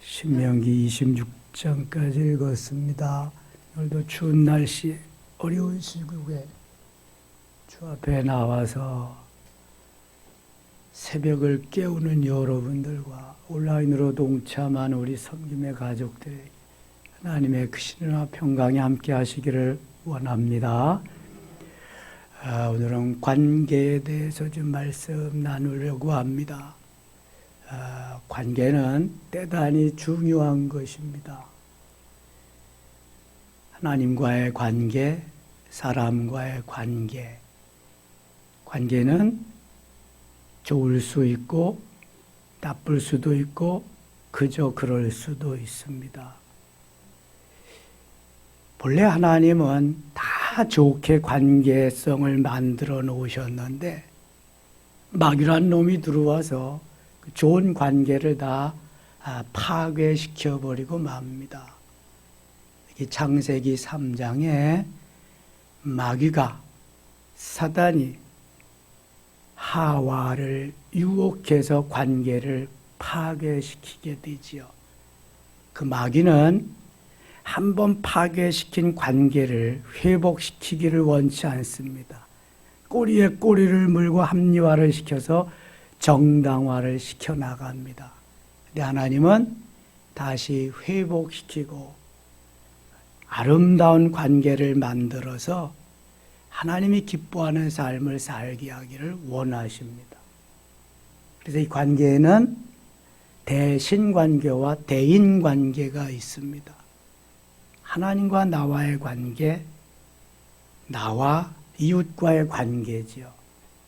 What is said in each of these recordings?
신명기 26장까지 읽었습니다. 오늘도 추운 날씨, 어려운 시국에 주 앞에 나와서 새벽을 깨우는 여러분들과 온라인으로 동참한 우리 섬김의 가족들에게 하나님의 크신이나 평강이 함께 하시기를 원합니다. 오늘은 관계에 대해서 좀 말씀 나누려고 합니다. 관계는 대단히 중요한 것입니다. 하나님과의 관계, 사람과의 관계. 관계는 좋을 수 있고 나쁠 수도 있고 그저 그럴 수도 있습니다. 본래 하나님은 다 좋게 관계성을 만들어 놓으셨는데 마귀란 놈이 들어와서 좋은 관계를 다 파괴시켜 버리고 맙니다. 창세기 3장에 마귀가 사단이 하와를 유혹해서 관계를 파괴시키게 되지요. 그 마귀는 한번 파괴시킨 관계를 회복시키기를 원치 않습니다. 꼬리에 꼬리를 물고 합리화를 시켜서 정당화를 시켜나갑니다. 근데 하나님은 다시 회복시키고 아름다운 관계를 만들어서 하나님이 기뻐하는 삶을 살게 하기를 원하십니다. 그래서 이 관계에는 대신관계와 대인관계가 있습니다. 하나님과 나와의 관계, 나와 이웃과의 관계지요.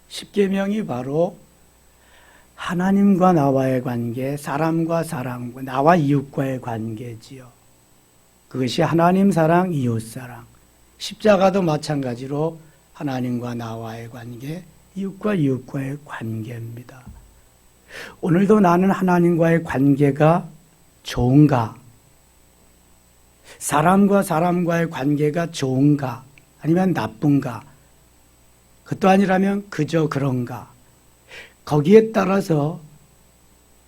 십계명이 바로 하나님과 나와의 관계, 사람과 사람과, 나와 이웃과의 관계지요. 그것이 하나님 사랑, 이웃 사랑. 십자가도 마찬가지로 하나님과 나와의 관계, 이웃과 이웃과의 관계입니다. 오늘도 나는 하나님과의 관계가 좋은가? 사람과 사람과의 관계가 좋은가? 아니면 나쁜가? 그것도 아니라면 그저 그런가? 거기에 따라서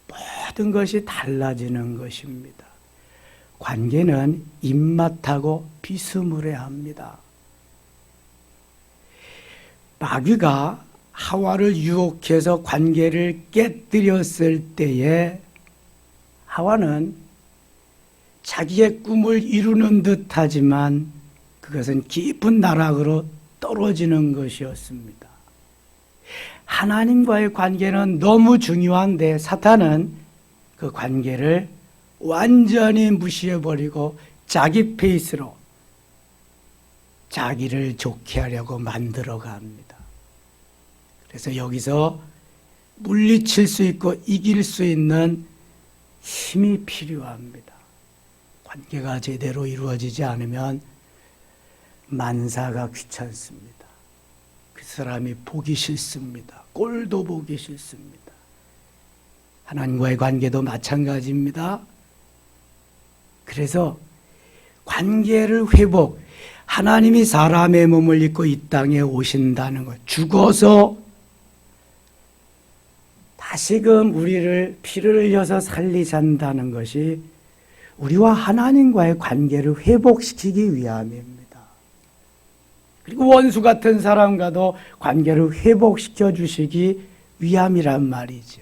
모든 것이 달라지는 것입니다. 관계는 입맛하고 비스무리합니다. 마귀가 하와를 유혹해서 관계를 깨뜨렸을 때에 하와는 자기의 꿈을 이루는 듯하지만 그것은 깊은 나락으로 떨어지는 것이었습니다. 하나님과의 관계는 너무 중요한데 사탄은 그 관계를 완전히 무시해버리고 자기 페이스로 자기를 좋게 하려고 만들어갑니다. 그래서 여기서 물리칠 수 있고 이길 수 있는 힘이 필요합니다. 관계가 제대로 이루어지지 않으면 만사가 귀찮습니다. 그 사람이 보기 싫습니다. 꼴도 보기 싫습니다. 하나님과의 관계도 마찬가지입니다. 그래서 관계를 회복, 하나님이 사람의 몸을 입고 이 땅에 오신다는 것, 죽어서 다시금 우리를 피를 흘려서 살리신다는 것이 우리와 하나님과의 관계를 회복시키기 위함입니다. 그리고 원수 같은 사람과도 관계를 회복시켜 주시기 위함이란 말이죠.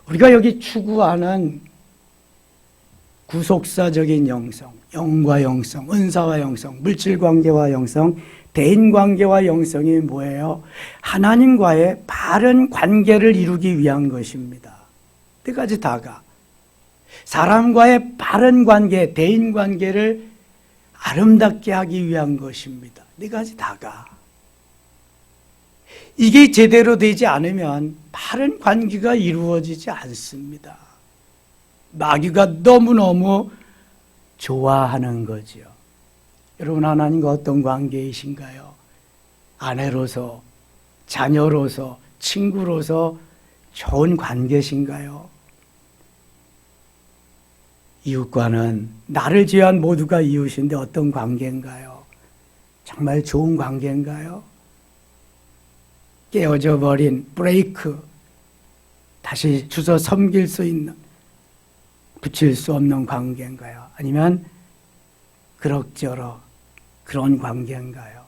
우리가 여기 추구하는 구속사적인 영성, 영과 영성, 은사와 영성, 물질관계와 영성, 대인관계와 영성이 뭐예요? 하나님과의 바른 관계를 이루기 위한 것입니다. 네 가지 다가. 사람과의 바른 관계, 대인관계를 아름답게 하기 위한 것입니다. 네 가지 다가. 이게 제대로 되지 않으면 바른 관계가 이루어지지 않습니다. 마귀가 너무너무 좋아하는 거지요. 여러분, 하나님과 어떤 관계이신가요? 아내로서, 자녀로서, 친구로서 좋은 관계신가요? 이웃과는 나를 제외한 모두가 이웃인데 어떤 관계인가요? 정말 좋은 관계인가요? 깨어져 버린 브레이크, 다시 주워 섬길 수 있는 붙일 수 없는 관계인가요? 아니면 그럭저럭 그런 관계인가요?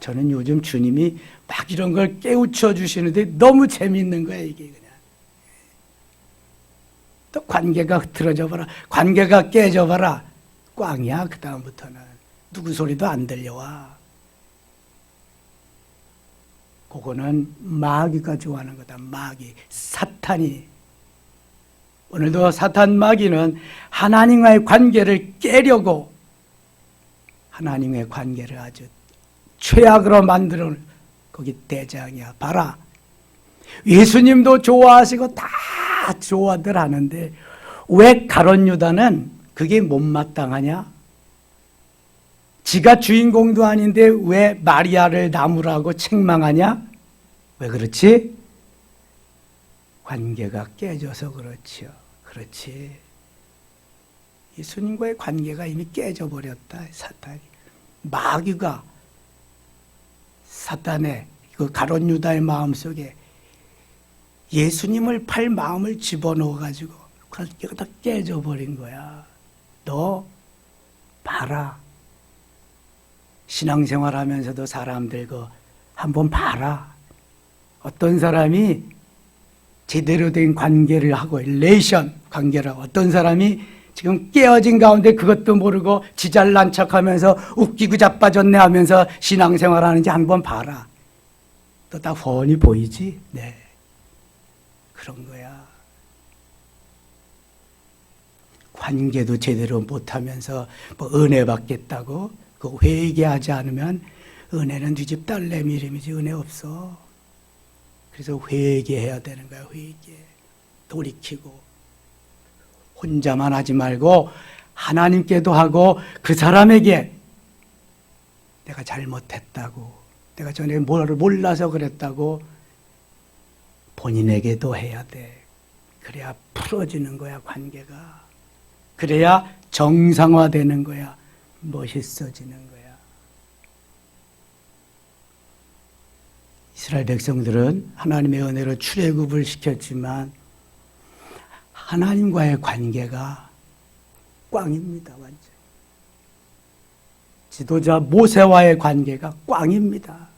저는 요즘 주님이 막 이런 걸 깨우쳐 주시는데 너무 재밌는 거예요, 이게 그냥. 또 관계가 흐트러져 봐라. 관계가 깨져 봐라. 꽝이야, 그다음부터는. 누구 소리도 안 들려와. 그거는 마귀가 좋아하는 거다. 마귀, 사탄이. 오늘도 사탄 마귀는 하나님과의 관계를 깨려고 하나님의 관계를 아주 최악으로 만들어 거기 대장이야. 봐라. 예수님도 좋아하시고 다 좋아들 하는데 왜 가룟 유다는 그게 못마땅하냐? 지가 주인공도 아닌데 왜 마리아를 나무라고 책망하냐? 왜 그렇지? 관계가 깨져서 그렇지요. 그렇지. 예수님과의 관계가 이미 깨져버렸다. 사탄이. 마귀가 사탄의 그 가룟 유다의 마음속에 예수님을 팔 마음을 집어넣어가지고 관계가 다 깨져버린 거야. 너 봐라. 신앙생활 하면서도 사람들 한번 봐라. 어떤 사람이 제대로 된 관계를 하고 릴레이션 관계를 하고 어떤 사람이 지금 깨어진 가운데 그것도 모르고 지잘난 척하면서 웃기고 자빠졌네 하면서 신앙생활 하는지 한번 봐라. 또 다 훤히 보이지? 네. 그런 거야. 관계도 제대로 못하면서 뭐 은혜 받겠다고 그 회개하지 않으면 은혜는 네 집 딸내미 이름이지 은혜 없어. 그래서 회개해야 되는 거야. 회개. 돌이키고 혼자만 하지 말고 하나님께도 하고 그 사람에게 내가 잘못했다고 내가 전에 뭐를 몰라서 그랬다고 본인에게도 해야 돼. 그래야 풀어지는 거야, 관계가. 그래야 정상화되는 거야. 멋있어지는 거야. 이스라엘 백성들은 하나님의 은혜로 출애굽을 시켰지만 하나님과의 관계가 꽝입니다. 완전. 지도자 모세와의 관계가 꽝입니다.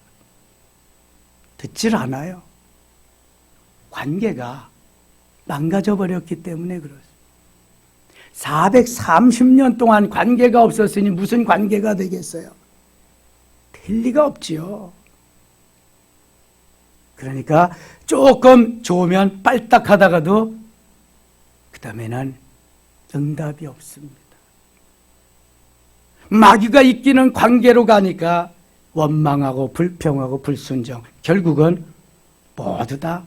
듣질 않아요. 관계가 망가져 버렸기 때문에 그렇습니다. 430년 동안 관계가 없었으니 무슨 관계가 되겠어요? 될 리가 없지요. 그러니까 조금 좋으면 빨딱하다가도 그 다음에는 응답이 없습니다. 마귀가 이끼는 관계로 가니까 원망하고 불평하고 불순종, 결국은 모두 다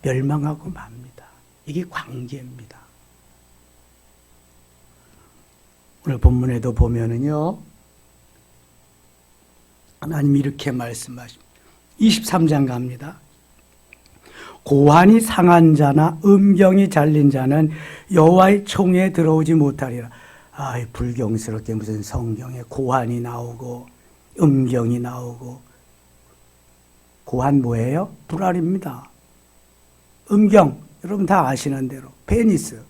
멸망하고 맙니다. 이게 관계입니다. 오늘 본문에도 보면은요, 하나님이 이렇게 말씀하십니다. 23장 갑니다. 고환이 상한 자나 음경이 잘린 자는 여호와의 총에 들어오지 못하리라. 불경스럽게 무슨 성경에 고환이 나오고 음경이 나오고. 고환 뭐예요? 불알입니다. 음경, 여러분 다 아시는 대로 페니스.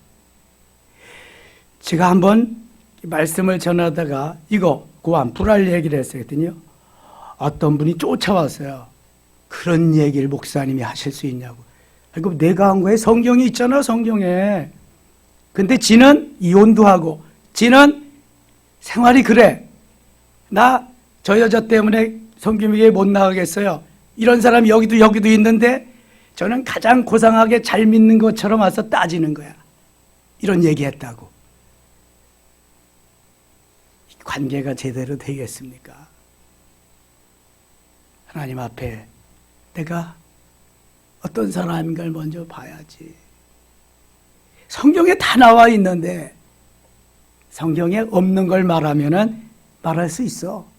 제가 한번 말씀을 전하다가 이거 고환 불알 얘기를 했거든요. 어떤 분이 쫓아왔어요. 그런 얘기를 목사님이 하실 수 있냐고. 그럼 내가 한 거에 성경이 있잖아, 성경에. 근데 지는 이혼도 하고 지는 생활이 그래. 나 저 여자 때문에 성김이에 못 나가겠어요. 이런 사람이 여기도 있는데 저는 가장 고상하게 잘 믿는 것처럼 와서 따지는 거야. 이런 얘기했다고. 관계가 제대로 되겠습니까? 하나님 앞에 내가 어떤 사람인가를 먼저 봐야지. 성경에 다 나와 있는데 성경에 없는 걸 말하면은 말할 수 있어.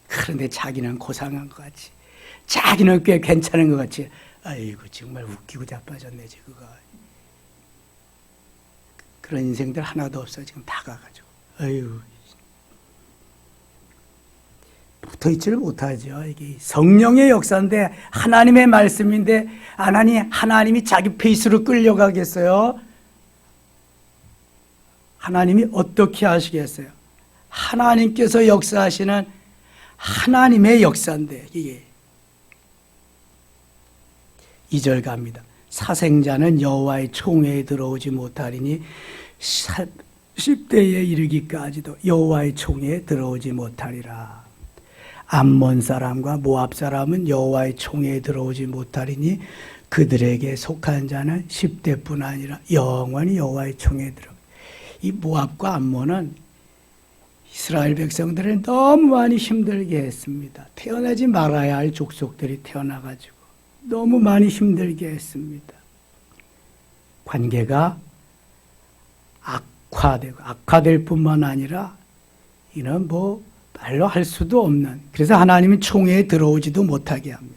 그런데 자기는 고상한 것 같이, 자기는 꽤 괜찮은 것 같이, 아이고 정말 웃기고 자빠졌네 지금가. 그런 인생들 하나도 없어. 지금 다 가가지고. 아유. 붙어있지를 못하죠. 이게 성령의 역사인데 하나님의 말씀인데 하나님이 자기 페이스로 끌려가겠어요? 하나님이 어떻게 하시겠어요? 하나님께서 역사하시는 하나님의 역사인데 이게 2절 갑니다. 사생자는 여호와의 총회에 들어오지 못하리니 10대에 이르기까지도 여호와의 총회에 들어오지 못하리라. 암몬 사람과 모압 사람은 여호와의 총회에 들어오지 못하리니 그들에게 속한 자는 10대뿐 아니라 영원히 여호와의 총회에 들어. 이 모압과 암몬은 이스라엘 백성들을 너무 많이 힘들게 했습니다. 태어나지 말아야 할 족속들이 태어나가지고 너무 많이 힘들게 했습니다. 관계가 악화될 뿐만 아니라 이는 말로 할 수도 없는, 그래서 하나님은 총회에 들어오지도 못하게 합니다.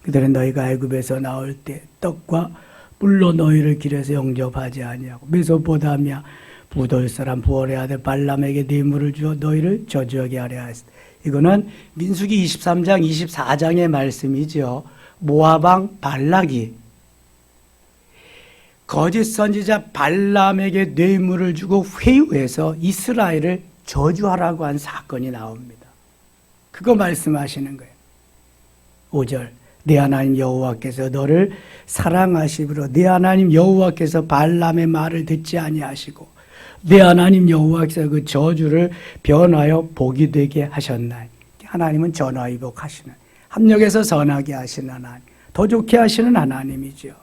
그들은 너희가 애굽에서 나올 때 떡과 물로 너희를 길에서 영접하지 아니하고 메소포타미아 부돌 사람 부올의 아들 발람에게 뇌물을 주어 너희를 저주하게 하려 하였다. 이거는 민수기 23장 24장의 말씀이죠. 모압 왕 발락이 거짓 선지자 발람에게 뇌물을 주고 회유해서 이스라엘을 저주하라고 한 사건이 나옵니다. 그거 말씀하시는 거예요. 5절 내 하나님 여호와께서 너를 사랑하시므로 내 하나님 여호와께서 발람의 말을 듣지 아니하시고 내 하나님 여호와께서 그 저주를 변하여 복이 되게 하셨나이. 하나님은 전화위복하시는, 합력해서 선하게 하시는 하나님, 더 좋게 하시는 하나님이죠.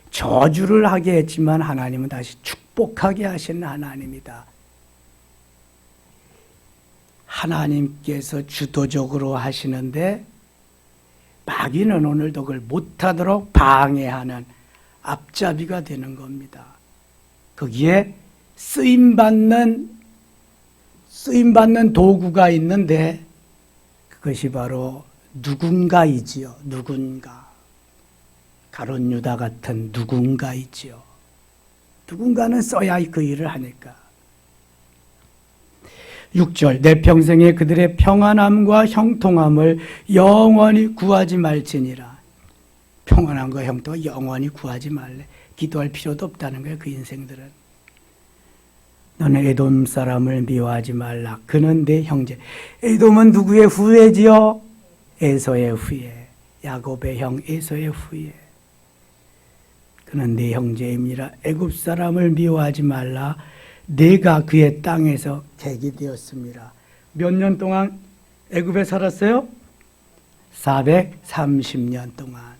저주를 하게 했지만 하나님은 다시 축복하게 하시는 하나님이다. 하나님께서 주도적으로 하시는데 마귀는 오늘도 그걸 못하도록 방해하는 앞잡이가 되는 겁니다. 거기에 쓰임받는 도구가 있는데 그것이 바로 누군가이지요. 누군가. 가룟 유다 같은 누군가이지요. 누군가는 써야 그 일을 하니까. 6절 내 평생에 그들의 평안함과 형통함을 영원히 구하지 말지니라. 평안함과 형통을 영원히 구하지 말래. 기도할 필요도 없다는 거예요. 그 인생들은. 너는 에돔 사람을 미워하지 말라. 그는 내 형제. 에돔은 누구의 후예지요? 에서의 후예. 야곱의 형 에서의 후예. 그는 내 형제임이라. 애굽 사람을 미워하지 말라. 내가 그의 땅에서 객이 되었습니다. 몇 년 동안 애굽에 살았어요? 430년 동안.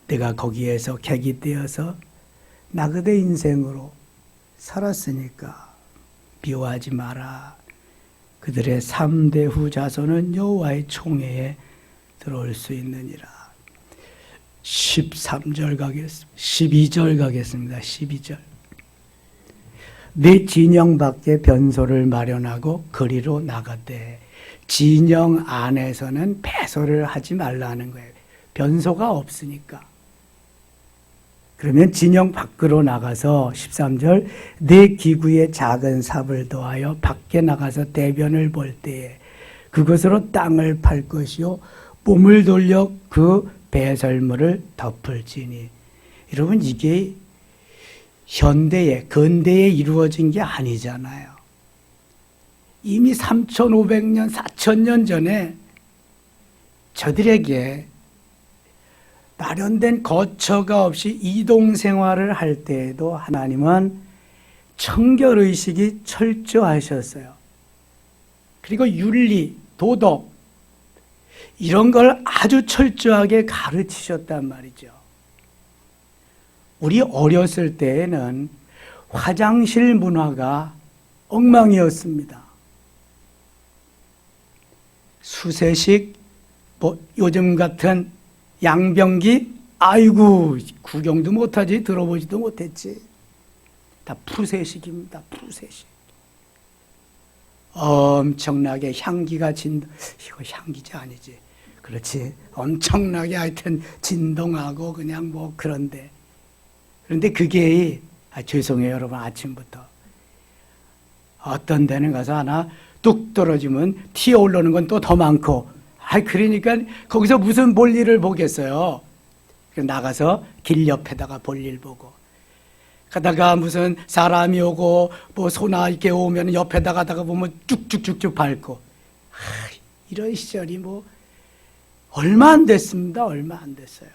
내가 거기에서 객이 되어서 나그네 인생으로 살았으니까 미워하지 마라. 그들의 3대 후 자손은 여호와의 총회에 들어올 수 있느니라. 13절 가겠습니다. 12절 가겠습니다. 12절. 내 진영 밖에 변소를 마련하고 거리로 나가되. 진영 안에서는 배소를 하지 말라는 거예요. 변소가 없으니까. 그러면 진영 밖으로 나가서 13절 내 기구에 작은 삽을 더하여 밖에 나가서 대변을 볼 때에 그것으로 땅을 팔 것이요 몸을 돌려 그 배설물을 덮을지니. 여러분 이게 근대에 이루어진 게 아니잖아요. 이미 3,500년, 4,000년 전에 저들에게 마련된 거처가 없이 이동 생활을 할 때에도 하나님은 청결의식이 철저하셨어요. 그리고 윤리, 도덕 이런 걸 아주 철저하게 가르치셨단 말이죠. 우리 어렸을 때에는 화장실 문화가 엉망이었습니다. 수세식, 요즘 같은 양변기, 아이고 구경도 못하지, 들어보지도 못했지. 다 푸세식입니다. 푸세식. 엄청나게 향기가 이거 향기지 아니지. 그렇지. 엄청나게 하여튼 진동하고 그냥 그런데 죄송해요 여러분. 아침부터 어떤 데는 가서 하나 뚝 떨어지면 튀어 올라오는 건 또 더 많고, 그러니까 거기서 무슨 볼일을 보겠어요. 나가서 길 옆에다가 볼일 보고, 가다가 무슨 사람이 오고 뭐 소나 이렇게 오면 옆에다 가다가 보면 쭉쭉쭉쭉 밟고, 이런 시절이 뭐 얼마 안 됐습니다. 얼마 안 됐어요.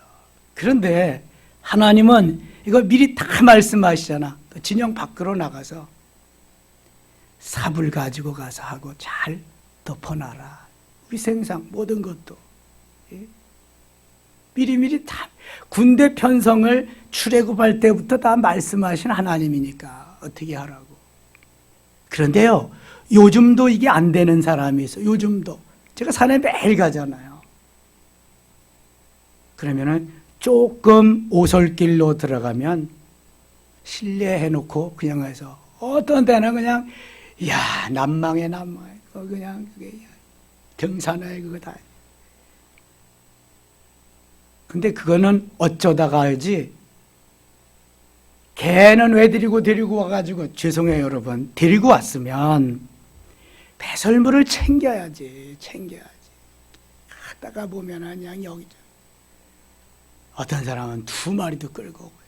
그런데 하나님은 이거 미리 다 말씀하시잖아. 진영 밖으로 나가서 삽을 가지고 가서 하고 잘 덮어놔라. 우리 생상 모든 것도 미리미리 다 군대 편성을 출애굽할 때부터 다 말씀하신 하나님이니까 어떻게 하라고. 그런데요, 요즘도 이게 안 되는 사람이 있어요. 요즘도 제가 산에 매일 가잖아요. 그러면은 조금 오솔길로 들어가면 실내 해놓고 그냥 해서 어떤 데는 그냥 난망해 그냥 그게 등산해 그거 다. 근데 그거는 어쩌다가 알지. 개는 왜 데리고 와가지고, 죄송해요 여러분, 데리고 왔으면 배설물을 챙겨야지. 하다가 보면은 그냥 여기 어떤 사람은 2마리도 끌고 오고요.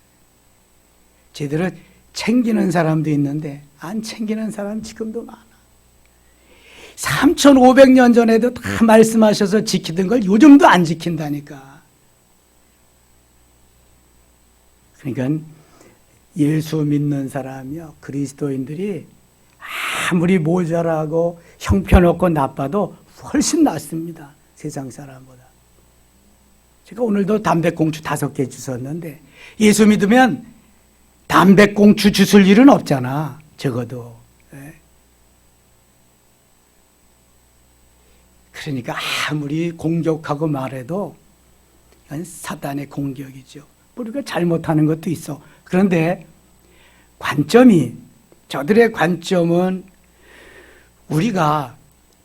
제대로 챙기는 사람도 있는데 안 챙기는 사람 지금도 많아. 3,500년 전에도 다 말씀하셔서 지키던 걸 요즘도 안 지킨다니까. 그러니까 예수 믿는 사람이요, 그리스도인들이 아무리 모자라고 형편없고 나빠도 훨씬 낫습니다. 세상 사람보다. 제가 오늘도 담배꽁초 5개 주웠는데, 예수 믿으면 담배꽁초 주술 일은 없잖아. 적어도. 그러니까 아무리 공격하고 말해도 이건 사단의 공격이죠. 우리가 잘못하는 것도 있어. 그런데 저들의 관점은 우리가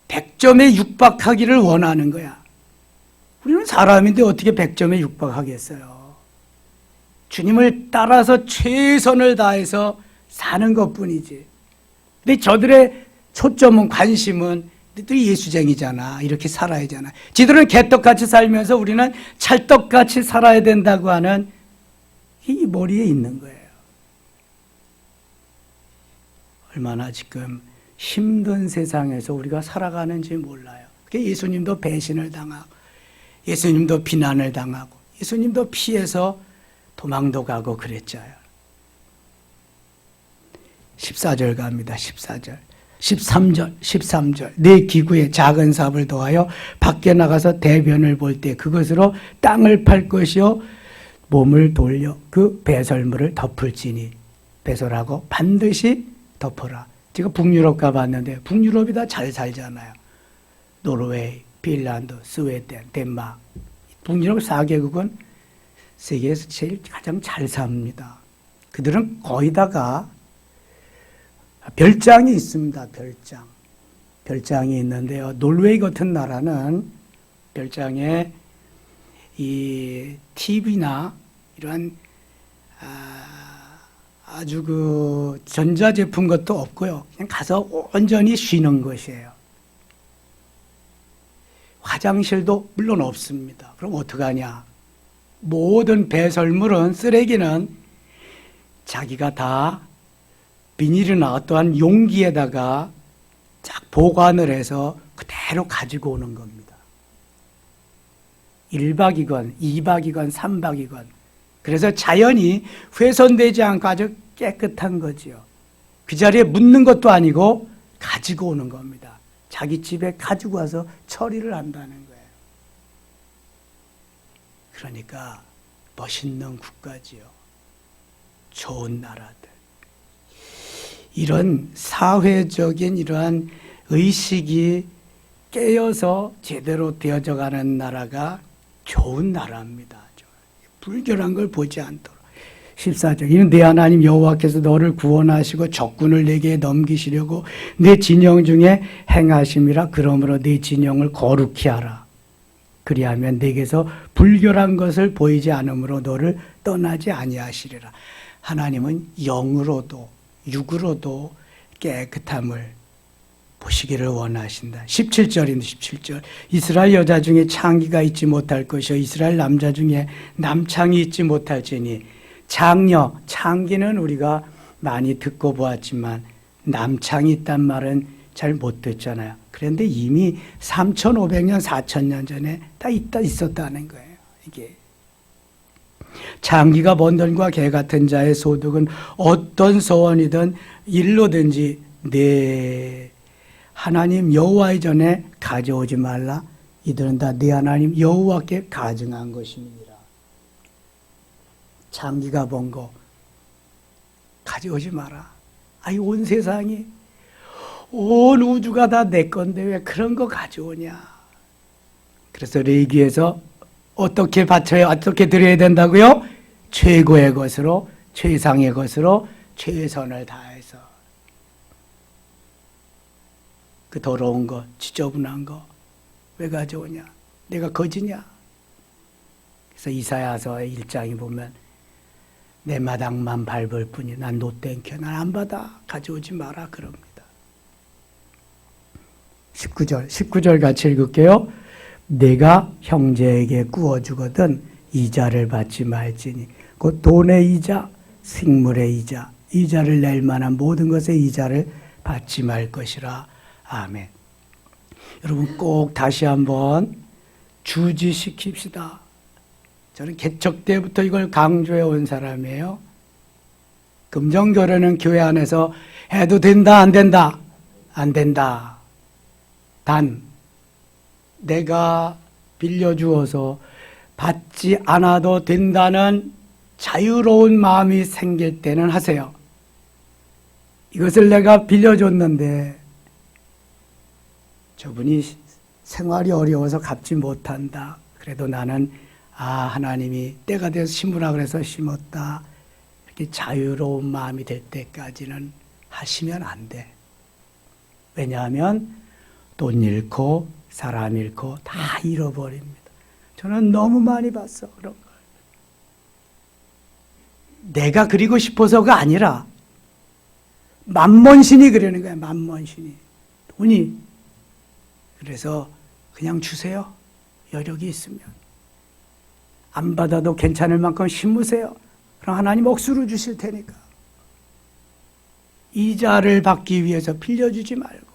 100점에 육박하기를 원하는 거야. 우리는 사람인데 어떻게 100점에 육박하겠어요. 주님을 따라서 최선을 다해서 사는 것뿐이지. 근데 저들의 초점은, 관심은 또 예수쟁이잖아. 이렇게 살아야 하잖아. 지들은 개떡같이 살면서 우리는 찰떡같이 살아야 된다고 하는 이 머리에 있는 거예요. 얼마나 지금 힘든 세상에서 우리가 살아가는지 몰라요. 예수님도 배신을 당하고, 예수님도 비난을 당하고, 예수님도 피해서 도망도 가고 그랬잖아요. 14절 갑니다. 14절. 13절. 내 기구에 작은 삽을 더하여 밖에 나가서 대변을 볼 때 그것으로 땅을 팔 것이요 몸을 돌려 그 배설물을 덮을지니. 배설하고 반드시 덮어라. 제가 북유럽 가봤는데 북유럽이 다 잘 살잖아요. 노르웨이, 핀란드, 스웨덴, 덴마크. 북유럽 4개국은 세계에서 가장 잘 삽니다. 그들은 거의 다가 별장이 있습니다. 별장이 있는데요. 노르웨이 같은 나라는 별장에 이 TV나 이런 아주 그 전자제품 것도 없고요. 그냥 가서 온전히 쉬는 것이에요. 화장실도 물론 없습니다. 그럼 어떡하냐? 모든 배설물은, 쓰레기는 자기가 다 비닐이나 어떠한 용기에다가 쫙 보관을 해서 그대로 가지고 오는 겁니다. 1박이건 2박이건 3박이건. 그래서 자연이 훼손되지 않고 아주 깨끗한 거지요. 그 자리에 묻는 것도 아니고 가지고 오는 겁니다. 자기 집에 가지고 와서 처리를 한다는 거예요. 그러니까 멋있는 국가지요. 좋은 나라들. 이런 사회적인 이러한 의식이 깨어서 제대로 되어져 가는 나라가 좋은 나라입니다. 불결한 걸 보지 않도록. 14절. 이는 내 하나님 여호와께서 너를 구원하시고 적군을 내게 넘기시려고 내 진영 중에 행하심이라. 그러므로 내 진영을 거룩히 하라. 그리하면 내게서 불결한 것을 보이지 않으므로 너를 떠나지 아니하시리라. 하나님은 영으로도 육으로도 깨끗함을 보시기를 원하신다. 17절인데 17절. 이스라엘 여자 중에 창기가 있지 못할 것이요 이스라엘 남자 중에 남창이 있지 못할지니 장녀, 창기는 우리가 많이 듣고 보았지만 남창이 있단 말은 잘 못 듣잖아요. 그런데 이미 3,500년, 4,000년 전에 다 있었다는 거예요. 이게 창기가 번든과 개 같은 자의 소득은 어떤 소원이든 일로든지 내 하나님 여호와의 전에 가져오지 말라. 이들은 다 내 하나님 여호와께 가증한 것입니다. 창기가 번 거 가져오지 마라. 아이 온 세상이 온 우주가 다 내 건데 왜 그런 거 가져오냐. 그래서 레위기에서 어떻게 바쳐야 어떻게 드려야 된다고요? 최고의 것으로 최상의 것으로 최선을 다해서 그 더러운 거 지저분한 거 왜 가져오냐? 내가 거지냐? 그래서 이사야서의 1장에 보면 내 마당만 밟을 뿐이 난 노땡겨 난 안 받아 가져오지 마라 그럽니다. 19절 같이 읽을게요. 내가 형제에게 구워주거든 이자를 받지 말지니 곧 돈의 이자 식물의 이자 이자를 낼 만한 모든 것의 이자를 받지 말 것이라. 아멘. 여러분 꼭 다시 한번 주지시킵시다. 저는 개척 때부터 이걸 강조해 온 사람이에요. 금전교회는 교회 안에서 해도 된다 안 된다? 안 된다. 단 내가 빌려주어서 받지 않아도 된다는 자유로운 마음이 생길 때는 하세요. 이것을 내가 빌려줬는데 저분이 생활이 어려워서 갚지 못한다. 그래도 나는 하나님이 때가 돼서 심으라 그래서 심었다. 이렇게 자유로운 마음이 될 때까지는 하시면 안 돼. 왜냐하면 돈 잃고 사람 잃고 다 잃어버립니다. 저는 너무 많이 봤어 그런 걸. 내가 그리고 싶어서가 아니라 만몬신이 그러는 거야. 만몬신이. 돈이. 그래서 그냥 주세요. 여력이 있으면. 안 받아도 괜찮을 만큼 심으세요. 그럼 하나님 억수로 주실 테니까. 이자를 받기 위해서 빌려주지 말고.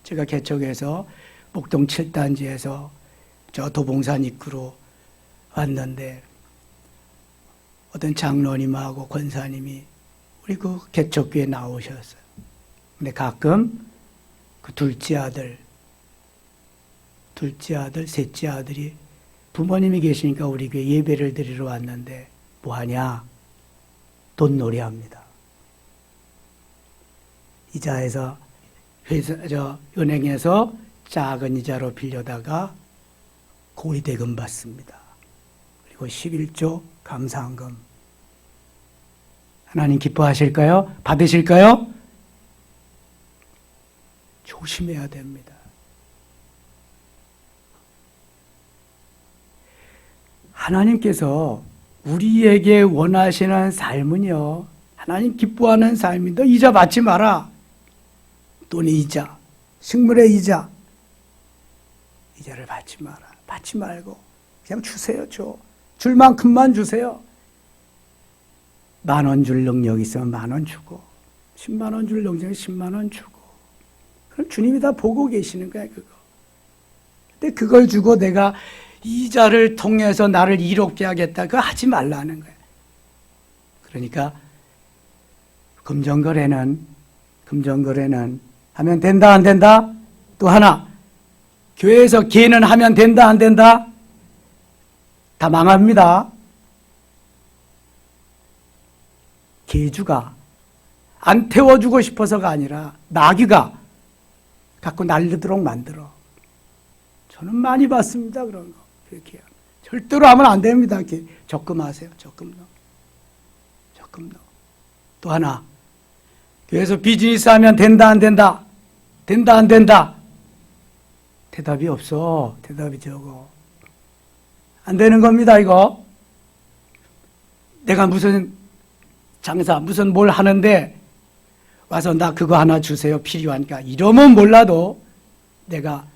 제가 개척에서 목동 7단지에서 저 도봉산 입구로 왔는데 어떤 장로님하고 권사님이 우리 그 개척교회 나오셨어요. 근데 가끔 그 둘째 아들, 셋째 아들이 부모님이 계시니까 우리 교회 예배를 드리러 왔는데 뭐하냐? 돈놀이 합니다. 이자에서 은행에서 작은 이자로 빌려다가 고리대금 받습니다. 그리고 11조 감사한금. 하나님 기뻐하실까요? 받으실까요? 조심해야 됩니다. 하나님께서 우리에게 원하시는 삶은요, 하나님 기뻐하는 삶인데 이자 받지 마라. 돈의 이자, 식물의 이자, 이자를 받지 마라. 받지 말고 그냥 주세요. 줄 만큼만 주세요. 10,000원 줄 능력 있으면 10,000원 주고 10만 원 줄 능력 10만 원 주고 그럼 주님이 다 보고 계시는 거야 그거. 근데 그걸 주고 내가 이자를 통해서 나를 이롭게 하겠다 그거 하지 말라는 거야. 그러니까 금전거래는 하면 된다 안 된다? 또 하나 교회에서 개는 하면 된다 안 된다? 다 망합니다. 개주가 안 태워주고 싶어서가 아니라 나귀가 갖고 날르도록 만들어. 저는 많이 봤습니다 그런 거. 그렇게 절대로 하면 안 됩니다. 이렇게 적금하세요. 적금 넣어. 또 하나 교회에서 비즈니스 하면 된다 안 된다? 된다 안 된다? 대답이 없어. 대답이 적어. 안 되는 겁니다 이거. 내가 무슨 장사 무슨 뭘 하는데 와서 나 그거 하나 주세요. 필요하니까. 이러면 몰라도 내가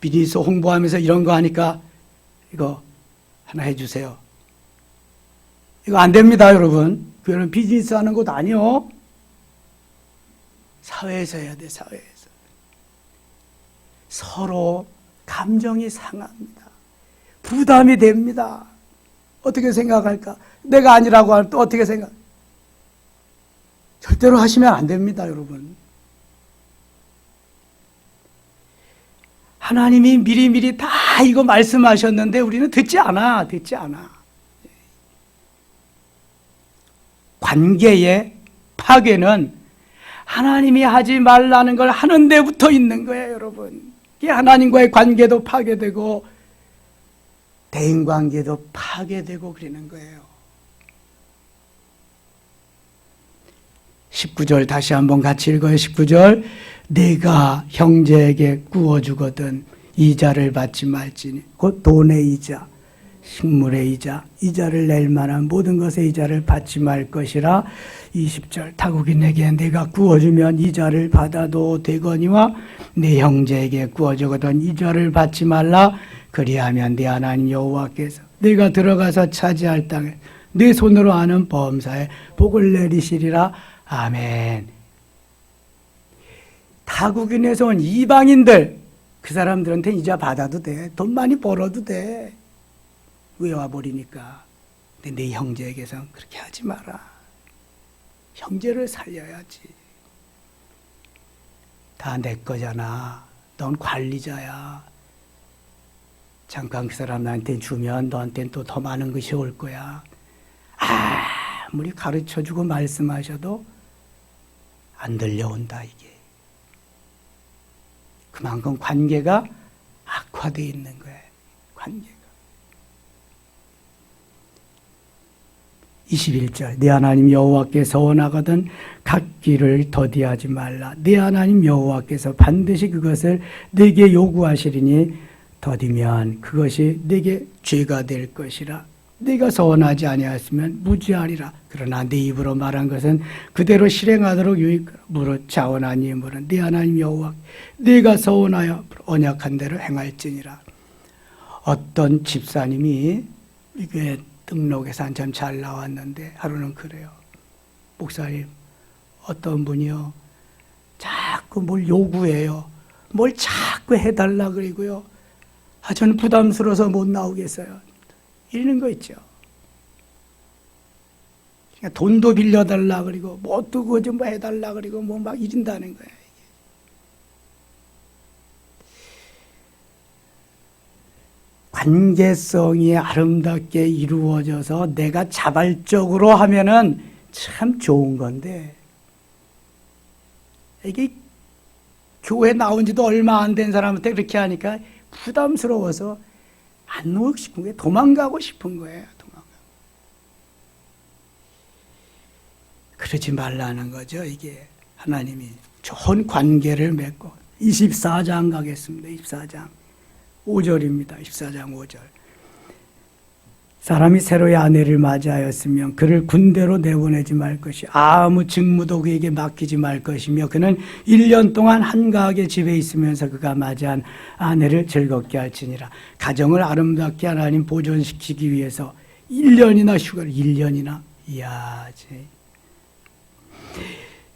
비즈니스 홍보하면서 이런 거 하니까 이거 하나 해주세요. 이거 안 됩니다, 여러분. 그거는 비즈니스 하는 것도 아니요. 사회에서 해야 돼, 사회에서. 서로 감정이 상합니다. 부담이 됩니다. 어떻게 생각할까? 내가 아니라고 하면 또 어떻게 생각? 절대로 하시면 안 됩니다, 여러분. 하나님이 미리미리 다 이거 말씀하셨는데 우리는 듣지 않아. 관계의 파괴는 하나님이 하지 말라는 걸 하는 데부터 있는 거예요, 여러분. 하나님과의 관계도 파괴되고 대인관계도 파괴되고 그러는 거예요. 19절 다시 한번 같이 읽어요. 19절 내가 형제에게 구워주거든 이자를 받지 말지니 곧 돈의 이자, 식물의 이자, 이자를 낼 만한 모든 것의 이자를 받지 말 것이라. 20절 타국인에게 내가 구워주면 이자를 받아도 되거니와 내 형제에게 구워주거든 이자를 받지 말라. 그리하면 네 하나님 여호와께서 네가 들어가서 차지할 땅에 네 손으로 하는 범사에 복을 내리시리라. 아멘. 타국인에서 온 이방인들, 그 사람들한테 이자 받아도 돼. 돈 많이 벌어도 돼. 외워버리니까. 근데 내 형제에게선 그렇게 하지 마라. 형제를 살려야지. 다 내 거잖아. 넌 관리자야. 잠깐 그 사람한테 주면 너한테는 또 더 많은 것이 올 거야. 아무리 가르쳐주고 말씀하셔도 안 들려온다, 이게. 그만큼 관계가 악화되어 있는 거예요. 관계가. 21절 네 하나님 여호와께서 원하거든 갚기를 더디하지 말라. 네 하나님 여호와께서 반드시 그것을 네게 요구하시리니 더디면 그것이 네게 죄가 될 것이라. 네가 서원하지 아니하였으면 무지하리라. 그러나 네 입으로 말한 것은 그대로 실행하도록 유익하라. 무릇 자원한 이물은 네 하나님 여호와 네가 서원하여 언약한 대로 행할지니라. 어떤 집사님이 이게 등록에서 한참 잘 나왔는데 하루는 그래요. 목사님, 어떤 분이요 자꾸 뭘 요구해요. 뭘 자꾸 해달라 그러고요. 저는 부담스러워서 못 나오겠어요. 이러는 거 있죠. 그러니까 돈도 빌려달라 그러고 뭣도 그거 좀 해달라 그러고 뭐 막 이른다는 거예요. 관계성이 아름답게 이루어져서 내가 자발적으로 하면은 참 좋은 건데, 이게 교회 나온 지도 얼마 안 된 사람한테 그렇게 하니까 부담스러워서 안 오고 싶은 거예요. 도망가고 싶은 거예요. 그러지 말라는 거죠. 이게 하나님이 좋은 관계를 맺고. 24장 가겠습니다. 24장 5절입니다. 24장 5절. 사람이 새로의 아내를 맞이하였으면 그를 군대로 내보내지 말 것이 아무 직무도 그에게 맡기지 말 것이며 그는 1년 동안 한가하게 집에 있으면서 그가 맞이한 아내를 즐겁게 할지니라. 가정을 아름답게 하나님 보존시키기 위해서 1년이나 휴가를 1년이나. 이야,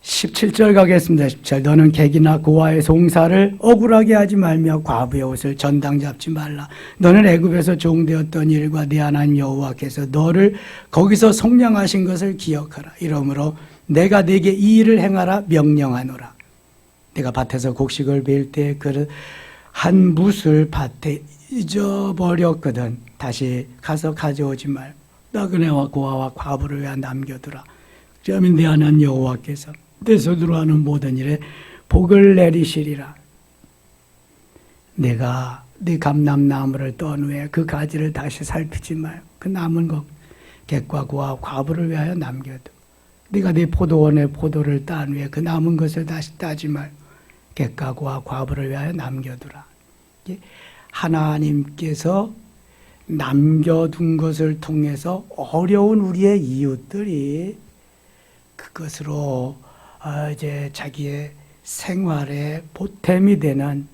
17절 가겠습니다. 17절 너는 객이나 고아의 송사를 억울하게 하지 말며 과부의 옷을 전당 잡지 말라. 너는 애굽에서 종되었던 일과 네 하나님 여호와께서 너를 거기서 속량하신 것을 기억하라. 이러므로 내가 네게 이 일을 행하라 명령하노라. 내가 밭에서 곡식을 베일 때 그 한 뭇을 밭에 잊어버렸거든. 다시 가서 가져오지 말고 나그네와 고아와 과부를 위하여 남겨두라. 그러면 네 하나님 여호와께서 내 손으로 하는 모든 일에 복을 내리시리라. 내가 네 감람나무를 떤 후에 그 가지를 다시 살피지 말고 그 남은 것 객과 고아 과부를 위하여 남겨두. 네가 네 포도원의 포도를 딴 후에 그 남은 것을 다시 따지 말고 객과 고아 과부를 위하여 남겨두라. 하나님께서 남겨둔 것을 통해서 어려운 우리의 이웃들이 그것으로 이제 자기의 생활에 보탬이 되는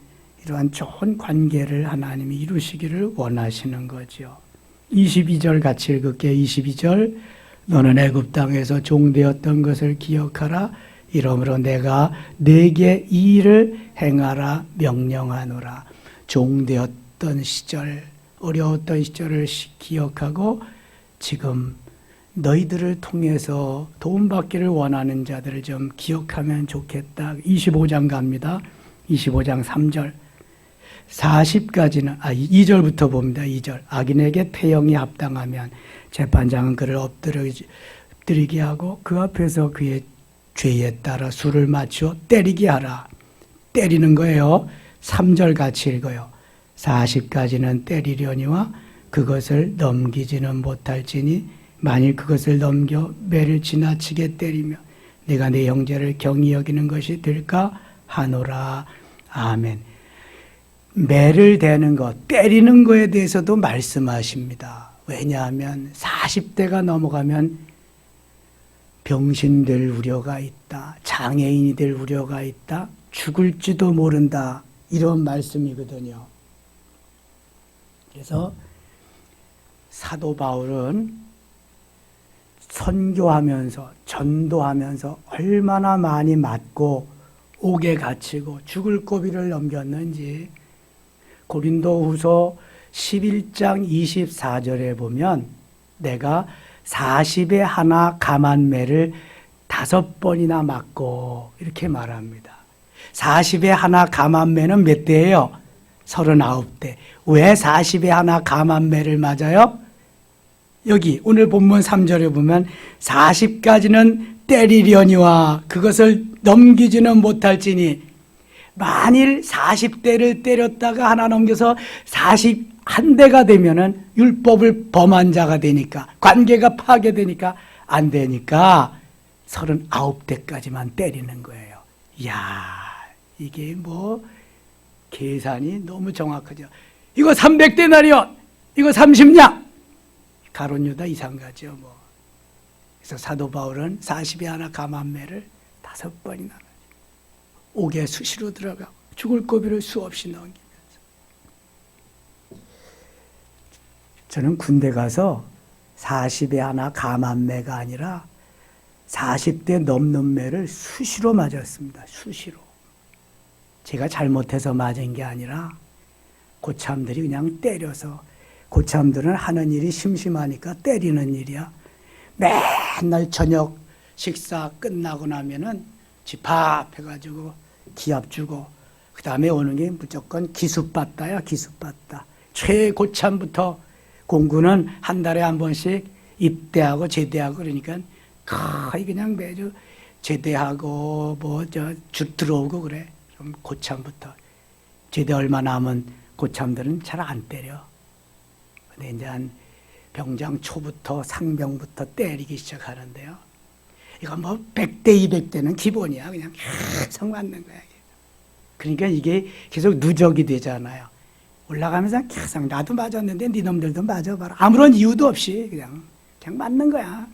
이러한 좋은 관계를 하나님이 이루시기를 원하시는 거죠. 22절 같이 읽을게요. 22절 너는 애굽 땅에서 종되었던 것을 기억하라. 이러므로 내가 네게 이 일을 행하라 명령하노라. 종되었던 시절, 어려웠던 시절을 기억하고 지금 너희들을 통해서 도움받기를 원하는 자들을 좀 기억하면 좋겠다. 25장 갑니다. 25장 3절 40까지는 2절부터 봅니다. 2절 악인에게 태형이 합당하면 재판장은 그를 엎드리게 하고 그 앞에서 그의 죄에 따라 수를 맞추어 때리게 하라. 때리는 거예요. 3절 같이 읽어요. 40까지는 때리려니와 그것을 넘기지는 못할지니 만일 그것을 넘겨 매를 지나치게 때리며 내가 내 형제를 경히 여기는 것이 될까 하노라. 아멘. 매를 대는 것, 때리는 거에 대해서도 말씀하십니다. 왜냐하면 40대가 넘어가면 병신될 우려가 있다. 장애인이 될 우려가 있다. 죽을지도 모른다. 이런 말씀이거든요. 그래서 사도 바울은 선교하면서 전도하면서 얼마나 많이 맞고 옥에 갇히고 죽을 고비를 넘겼는지 고린도후서 11장 24절에 보면 내가 40에 하나 감한 매를 5번이나 맞고 이렇게 말합니다. 40에 하나 감한 매는 몇 대예요? 39대. 왜 40에 하나 감한 매를 맞아요? 여기 오늘 본문 3절에 보면 40까지는 때리려니와 그것을 넘기지는 못할지니 만일 40대를 때렸다가 하나 넘겨서 41대가 되면은 율법을 범한 자가 되니까 관계가 파괴되니까 안 되니까 39대까지만 때리는 거예요. 이야, 이게 뭐 계산이 너무 정확하죠. 이거 300데나리온, 이거 30냥. 가룟 유다 이상가죠. 뭐. 그래서 사도 바울은 40에 하나 감한 매를 5번이나 옥에 수시로 들어가고 죽을 고비를 수없이 넘기면서. 저는 군대 가서 40에 하나 감한 매가 아니라 40대 넘는 매를 수시로 맞았습니다. 수시로. 제가 잘못해서 맞은 게 아니라 고참들이 그냥 때려서, 고참들은 하는 일이 심심하니까 때리는 일이야. 맨날 저녁 식사 끝나고 나면은 집합해가지고 기합 주고 그 다음에 오는 게 무조건 기습받다야. 기습받다. 최고참부터 공군은 한 달에 한 번씩 입대하고 제대하고 그러니까 거의 그냥 매주 제대하고 주 들어오고 그래. 그럼 고참부터 제대 얼마 남은 고참들은 잘 안 때려. 근데 이제 한 병장 초부터 상병부터 때리기 시작하는데요. 이거 뭐 100대 200대는 기본이야. 그냥 계속 맞는 거야. 그러니까 이게 계속 누적이 되잖아요. 올라가면서 계속 나도 맞았는데 니놈들도 맞아봐라. 아무런 이유도 없이 그냥 맞는 거야.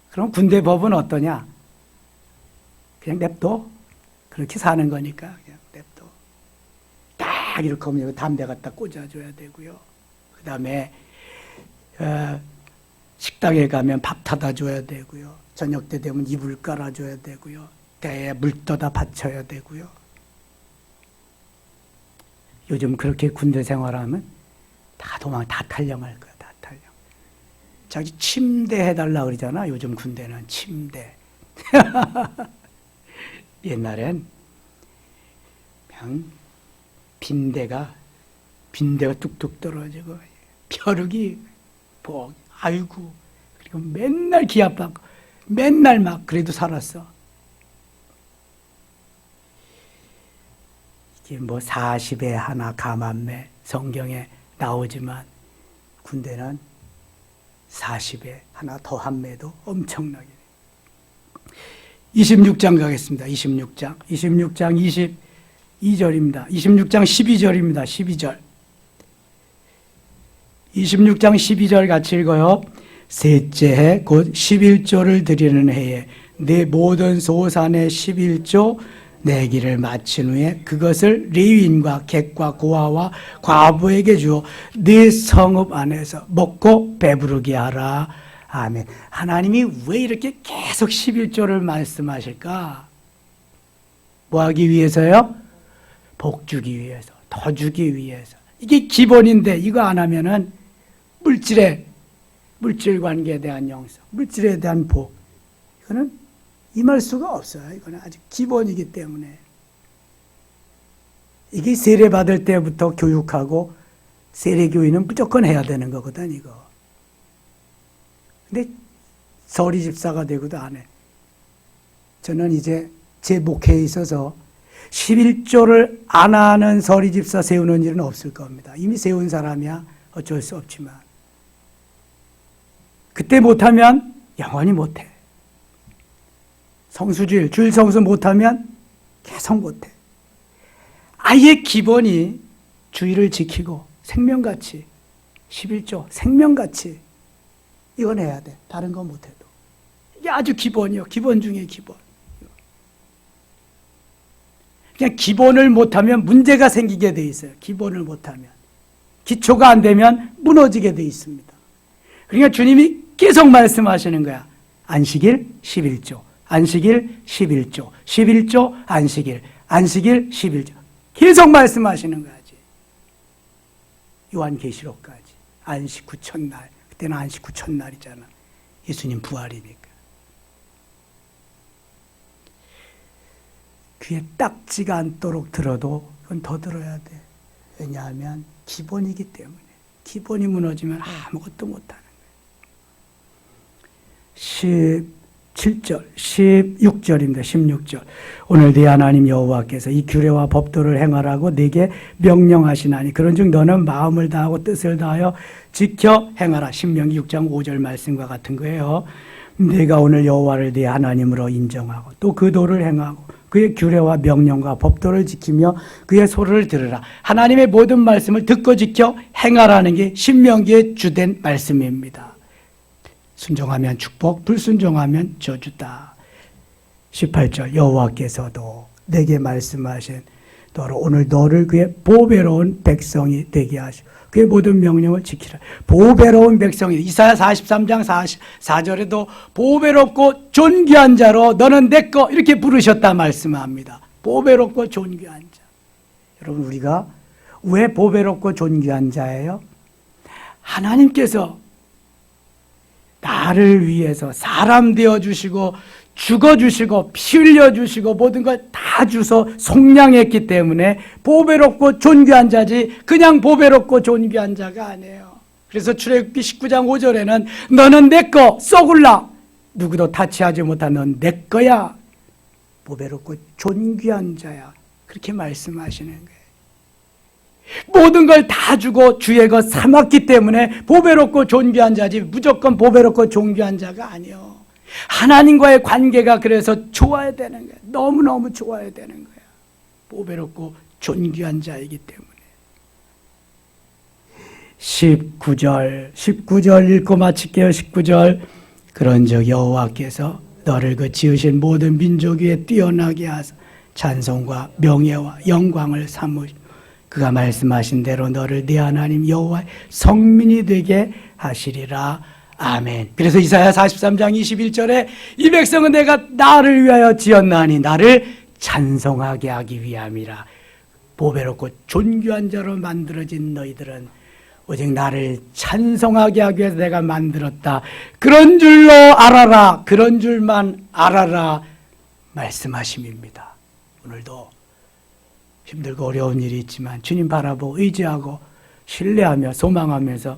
그럼 군대 법은 어떠냐? 그냥 냅둬. 그렇게 사는 거니까 그냥 냅둬. 딱 이렇게 하면 담배 갖다 꽂아줘야 되고요. 그 다음에 식당에 가면 밥 타다 줘야 되고요. 저녁 때 되면 이불 깔아줘야 되고요. 때에 물 떠다 받쳐야 되고요. 요즘 그렇게 군대 생활하면 다 탈영할 거야. 다 탈영. 자기 침대 해달라 그러잖아. 요즘 군대는 침대. 옛날엔 그냥 빈대가 뚝뚝 떨어지고 벼룩이 아이고, 그리고 맨날 기합받고 맨날 막 그래도 살았어. 이게 뭐 40에 하나 감한 매 성경에 나오지만 군대는 40에 하나 더한 매도 엄청나게. 26장 가겠습니다. 26장 22절입니다. 26장 12절입니다. 12절. 26장 12절 같이 읽어요. 셋째 해 곧 11조를 드리는 해에 내 모든 소산의 11조 내기를 마친 후에 그것을 레위인과 객과 고아와 과부에게 주어 네 성읍 안에서 먹고 배부르게 하라. 아멘. 하나님이 왜 이렇게 계속 11조를 말씀하실까? 뭐 하기 위해서요? 복 주기 위해서, 더 주기 위해서. 이게 기본인데 이거 안 하면은 물질 관계에 대한 영성, 물질에 대한 복, 이거는 임할 수가 없어요. 이거는 아주 기본이기 때문에. 이게 세례 받을 때부터 교육하고 세례교인은 무조건 해야 되는 거거든, 이거. 근데 서리 집사가 되고도 안 해. 저는 이제 제 목회에 있어서 11조를 안 하는 서리 집사 세우는 일은 없을 겁니다. 이미 세운 사람이야 어쩔 수 없지만. 그때 못하면 영원히 못해. 성수주일, 주일 성수 못하면 계속 못해. 아예 기본이 주일을 지키고 생명같이 11조 생명같이 이건 해야 돼. 다른 건 못해도. 이게 아주 기본이요. 기본 중에 기본. 그냥 기본을 못하면 문제가 생기게 돼 있어요. 기본을 못하면. 기초가 안 되면 무너지게 돼 있습니다. 그러니까 주님이 계속 말씀하시는 거야. 안식일 11조, 안식일 11조, 11조 안식일, 안식일 11조. 계속 말씀하시는 거지. 요한계시록까지. 안식 후 첫날. 그때는 안식 후 첫날이잖아. 예수님 부활이니까. 귀에 딱지가 않도록 들어도 그건 더 들어야 돼. 왜냐하면 기본이기 때문에. 기본이 무너지면 아무것도 못하는 거예요. 17절, 16절입니다. 16절. 오늘 네 하나님 여호와께서 이 규례와 법도를 행하라고 네게 명령하시나니 그런즉 너는 마음을 다하고 뜻을 다하여 지켜 행하라. 신명기 6장 5절 말씀과 같은 거예요. 네가 오늘 여호와를 네 하나님으로 인정하고 또 그 도를 행하고 그의 규례와 명령과 법도를 지키며 그의 소리를 들으라. 하나님의 모든 말씀을 듣고 지켜 행하라는 게 신명기의 주된 말씀입니다. 순종하면 축복, 불순종하면 저주다. 18절 여호와께서도 내게 말씀하신 너로 오늘 너를 그의 보배로운 백성이 되게 하시고 그의 모든 명령을 지키라. 보배로운 백성이 이사야 43장 44절에도 보배롭고 존귀한 자로 너는 내 거 이렇게 부르셨다 말씀합니다. 보배롭고 존귀한 자. 여러분 우리가 왜 보배롭고 존귀한 자예요? 하나님께서 나를 위해서 사람 되어주시고 죽어주시고 피 흘려주시고 모든 걸 다 주서 속량했기 때문에 보배롭고 존귀한 자지 그냥 보배롭고 존귀한 자가 아니에요. 그래서 출애굽기 19장 5절에는 너는 내 거 썩을라 누구도 타치하지 못한 넌 내 거야 보배롭고 존귀한 자야 그렇게 말씀하시는 거예요. 모든 걸 다 주고 주의 것 삼았기 때문에 보배롭고 존귀한 자지 무조건 보배롭고 존귀한 자가 아니요. 하나님과의 관계가 그래서 좋아야 되는 거야. 너무너무 좋아야 되는 거야. 보배롭고 존귀한 자이기 때문에. 19절 읽고 마칠게요. 19절 그런즉 여호와께서 너를 그 지으신 모든 민족 위에 뛰어나게 하사 찬송과 명예와 영광을 삼으시고 그가 말씀하신 대로 너를 네 하나님 여호와의 성민이 되게 하시리라. 아멘. 그래서 이사야 43장 21절에 이 백성은 내가 나를 위하여 지었나니 나를 찬송하게 하기 위함이라. 보배롭고 존귀한 자로 만들어진 너희들은 오직 나를 찬송하게 하기 위해서 내가 만들었다. 그런 줄로 알아라. 그런 줄만 알아라. 말씀하심입니다. 오늘도 힘들고 어려운 일이 있지만 주님 바라보고 의지하고 신뢰하며 소망하면서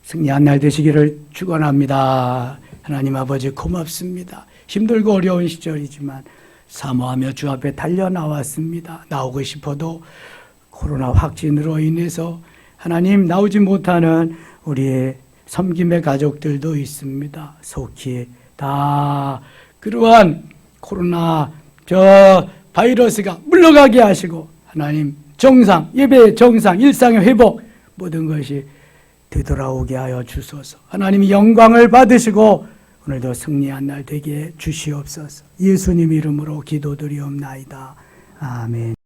승리한 날 되시기를 축원합니다. 하나님 아버지 고맙습니다. 힘들고 어려운 시절이지만 사모하며 주 앞에 달려나왔습니다. 나오고 싶어도 코로나 확진으로 인해서 하나님 나오지 못하는 우리의 섬김의 가족들도 있습니다. 속히 다 그러한 코로나 바이러스가 물러가게 하시고 하나님 정상, 예배의 정상, 일상의 회복 모든 것이 되돌아오게 하여 주소서. 하나님이 영광을 받으시고 오늘도 승리한 날 되게 주시옵소서. 예수님 이름으로 기도드리옵나이다. 아멘.